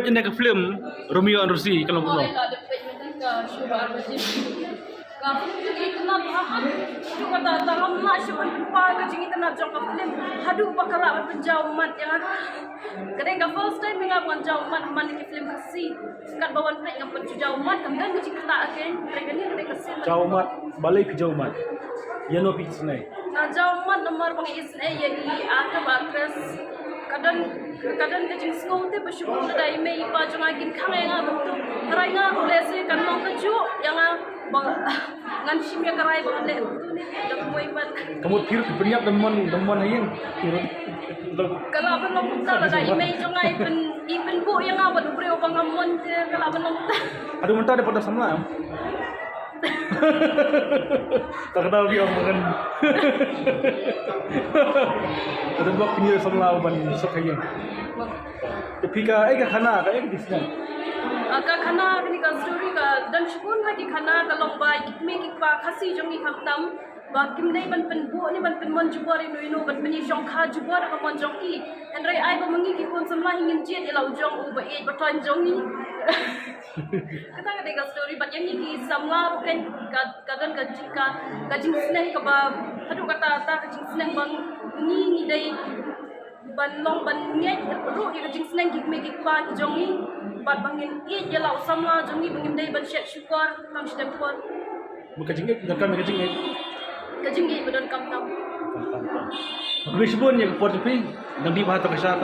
ini ke film Romeo and Rosie kalau Oh, belum. ada payment ka syubar bajin. Ka itu na bahan. Itu kata tangan mak syubar pa ka jing itu na jong ka film. Hadu bakara penjauh mat yang kadang ka first time nga penjauh mat man ki film kasi. Kat bawan plek nga penjauh mat kemudian ka jing kata aken. Mereka ni kadang kasi. Jauh mat, balik ke jauh mat. Yano pitch nai. Jauh mat nomor pang isne ya i aka bakres. Kadang kajing skong te bersyukur dai mei pa jong agin khang nga tu karai nga kolese kan nong kaju yang ngan shimya karai bang le tu ni dak moi pat Kamu tiru berniat demon ayen. Tiru. kalau apa nong ta dai mei jong ai pen bu yang apa du breu bang amon te kalau apa nong ta Aduh mentah ada pada sama. Tak kenal dia makan. Ada buat penyel sama ban sokaya. Tapi ka khana ka di sini. ka khana ni ka story ka dan shukun ha ki khana ka lomba ikme ki pa khasi jong ni khamtam ba kim nei ban pen bu ni ban pen mon jubar ino ino ban meni jong kha jubar ka mon jong ki and rai ai ba mangi ki kon samla hingin jet elau jong u ba e ba ton jong ni kata ka deka story ba yang ni ki samla ken kadan ka jing sneng ka ba hadu kata ta ka jing sneng bang ni dai ban long ban ngai ru ka jing sneng ki me ki pa ki jong ni bat bangin i elau samla jong ni bangin dai ban shet syukar tam stem por Muka jingit, nakam muka jingit. ka jing ni badan kam tam Habis pun yang kuat tapi nanti bahat tak kesat.